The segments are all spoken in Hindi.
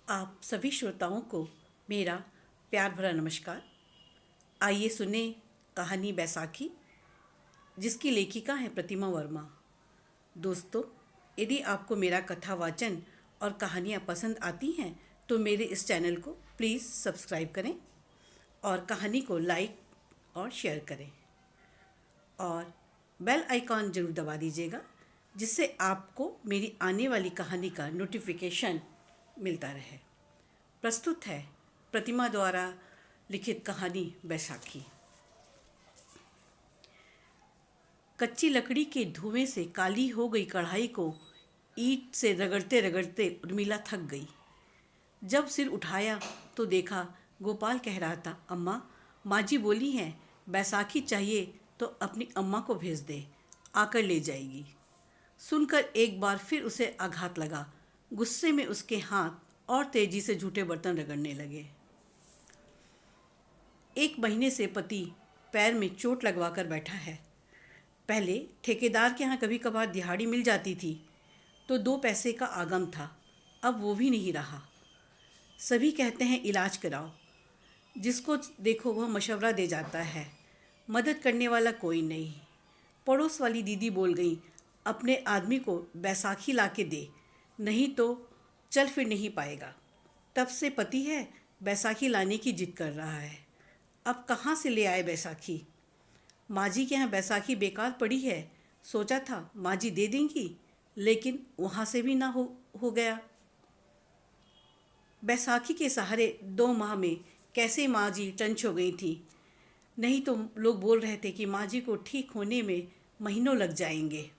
आप सभी श्रोताओं को मेरा प्यार भरा नमस्कार। आइए सुने कहानी बैसाखी, जिसकी लेखिका है प्रतिमा वर्मा। दोस्तों, यदि आपको मेरा कथा वाचन और कहानियाँ पसंद आती हैं तो मेरे इस चैनल को प्लीज़ सब्सक्राइब करें और कहानी को लाइक और शेयर करें और बेल आइकॉन ज़रूर दबा दीजिएगा, जिससे आपको मेरी आने वाली कहानी का नोटिफिकेशन मिलता रहे। प्रस्तुत है प्रतिमा द्वारा लिखित कहानी बैसाखी। कच्ची लकड़ी के धुएं से काली हो गई कढ़ाई को ईंट से रगड़ते रगड़ते उर्मिला थक गई। जब सिर उठाया तो देखा गोपाल कह रहा था, अम्मा, माँ जी बोली हैं बैसाखी चाहिए तो अपनी अम्मा को भेज दे, आकर ले जाएगी। सुनकर एक बार फिर उसे आघात लगा। गुस्से में उसके हाथ और तेजी से झूठे बर्तन रगड़ने लगे। 1 महीने से पति पैर में चोट लगवा कर बैठा है। पहले ठेकेदार के यहाँ कभी कभार दिहाड़ी मिल जाती थी तो 2 पैसे का आगम था, अब वो भी नहीं रहा। सभी कहते हैं इलाज कराओ, जिसको देखो वह मशवरा दे जाता है, मदद करने वाला कोई नहीं। पड़ोस वाली दीदी बोल गई, अपने आदमी को बैसाखी ला के दे, नहीं तो चल फिर नहीं पाएगा। तब से पति है बैसाखी लाने की जिद कर रहा है। अब कहाँ से ले आए बैसाखी? माँ जी के यहाँ बैसाखी बेकार पड़ी है। सोचा था माँ जी दे देंगी, लेकिन वहाँ से भी ना हो गया। बैसाखी के सहारे 2 माह में कैसे माँ जी टंच हो गई थी। नहीं तो लोग बोल रहे थे कि माँ जी को ठीक होने में महीनों लग जाएंगे।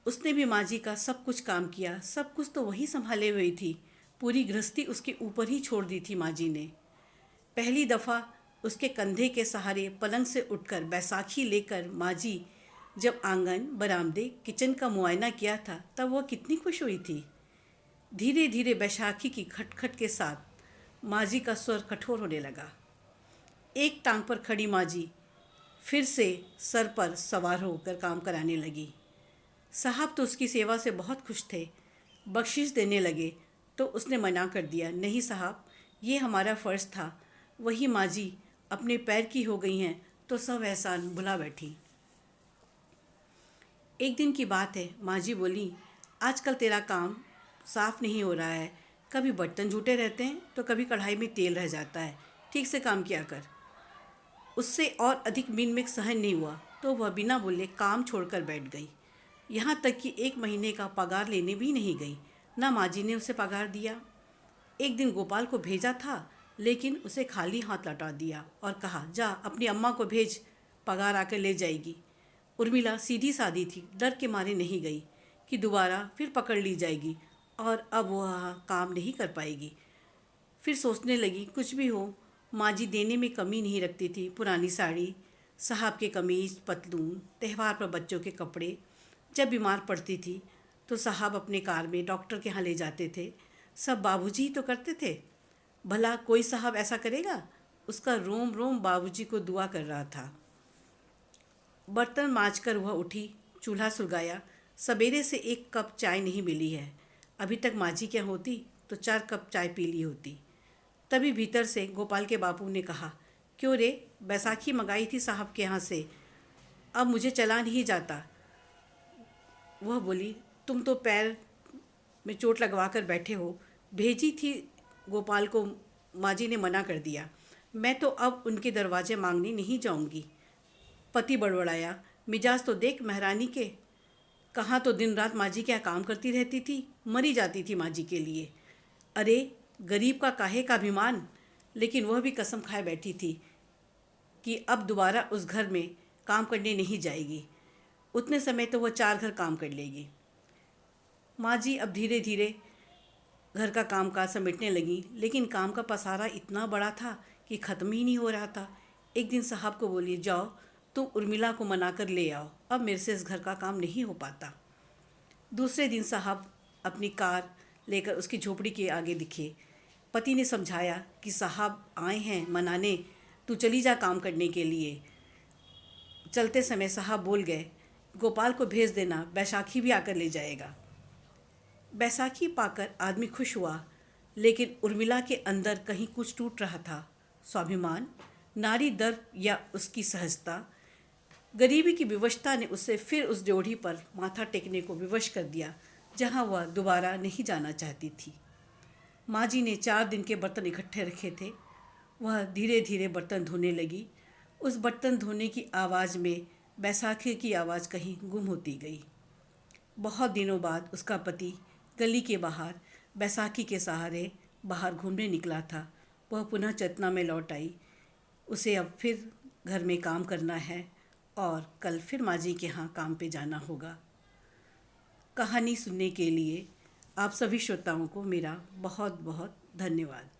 उसने भी माँ जी का सब कुछ काम किया, सब कुछ तो वही संभाले हुई थी। पूरी गृहस्थी उसके ऊपर ही छोड़ दी थी माँ जी ने। पहली दफ़ा उसके कंधे के सहारे पलंग से उठकर बैसाखी लेकर माँ जी जब आंगन, बरामदे, किचन का मुआयना किया था, तब वह कितनी खुश हुई थी। धीरे धीरे बैसाखी की खटखट के साथ माँ जी का स्वर कठोर होने लगा। एक टांग पर खड़ी माँ जी फिर से सर पर सवार होकर काम कराने लगी। साहब तो उसकी सेवा से बहुत खुश थे। बख्शिश देने लगे तो उसने मना कर दिया, नहीं साहब, ये हमारा फ़र्ज़ था। वही माँ जी अपने पैर की हो गई हैं तो सब एहसान भुला बैठी। एक दिन की बात है, माँ जी बोली, आजकल तेरा काम साफ नहीं हो रहा है। कभी बर्तन झूठे रहते हैं तो कभी कढ़ाई में तेल रह जाता है। ठीक से काम किया कर। उससे और अधिक मिनमेक सहन नहीं हुआ तो वह बिना बोले काम छोड़कर बैठ गई। यहाँ तक कि 1 महीने का पगार लेने भी नहीं गई। ना माँ जी ने उसे पगार दिया। एक दिन गोपाल को भेजा था, लेकिन उसे खाली हाथ लौटा दिया और कहा, जा अपनी अम्मा को भेज, पगार आकर ले जाएगी। उर्मिला सीधी सादी थी, डर के मारे नहीं गई कि दोबारा फिर पकड़ ली जाएगी और अब वह काम नहीं कर पाएगी। फिर सोचने लगी, कुछ भी हो, माँ जी देने में कमी नहीं रखती थी। पुरानी साड़ी, साहब के कमीज, पतलून, त्यौहार पर बच्चों के कपड़े। जब बीमार पड़ती थी तो साहब अपने कार में डॉक्टर के यहाँ ले जाते थे। सब बाबूजी ही तो करते थे। भला कोई साहब ऐसा करेगा? उसका रोम रोम बाबूजी को दुआ कर रहा था। बर्तन मांजकर वह उठी, चूल्हा सुलगाया। सवेरे से 1 कप चाय नहीं मिली है। अभी तक माँ जी क्या होती तो 4 कप चाय पी ली होती। तभी भीतर से गोपाल के बापू ने कहा, क्यों रे, बैसाखी मंगाई थी साहब के यहाँ से, अब मुझे चला नहीं जाता। वह बोली, तुम तो पैर में चोट लगवा कर बैठे हो, भेजी थी गोपाल को, माँ जी ने मना कर दिया। मैं तो अब उनके दरवाजे मांगने नहीं जाऊंगी। पति बड़बड़ाया, मिजाज तो देख महारानी के, कहाँ तो दिन रात माँ जी क्या काम करती रहती थी, मरी जाती थी माँ जी के लिए। अरे गरीब का काहे का अभिमान। लेकिन वह भी कसम खाए बैठी थी कि अब दोबारा उस घर में काम करने नहीं जाएगी। उतने समय तो वह 4 घर काम कर लेगी। माँ जी अब धीरे धीरे घर का कामकाज समेटने लगी, लेकिन काम का पसारा इतना बड़ा था कि ख़त्म ही नहीं हो रहा था। एक दिन साहब को बोली, जाओ तुम उर्मिला को मना कर ले आओ, अब मेरे से इस घर का काम नहीं हो पाता। दूसरे दिन साहब अपनी कार लेकर उसकी झोपड़ी के आगे दिखे। पति ने समझाया कि साहब आए हैं मनाने, तू चली जा काम करने के लिए। चलते समय साहब बोल गए, गोपाल को भेज देना, बैसाखी भी आकर ले जाएगा। बैसाखी पाकर आदमी खुश हुआ। लेकिन उर्मिला के अंदर कहीं कुछ टूट रहा था। स्वाभिमान, नारी दर्प या उसकी सहजता, गरीबी की विवशता ने उसे फिर उस ड्योढ़ी पर माथा टेकने को विवश कर दिया जहां वह दोबारा नहीं जाना चाहती थी। माँ जी ने 4 दिन के बर्तन इकट्ठे रखे थे। वह धीरे धीरे बर्तन धोने लगी। उस बर्तन धोने की आवाज़ में बैसाखी की आवाज़ कहीं गुम होती गई। बहुत दिनों बाद उसका पति गली के बाहर बैसाखी के सहारे बाहर घूमने निकला था। वह पुनः चेतना में लौट आई। उसे अब फिर घर में काम करना है और कल फिर माँ जी के यहाँ काम पे जाना होगा। कहानी सुनने के लिए आप सभी श्रोताओं को मेरा बहुत बहुत धन्यवाद।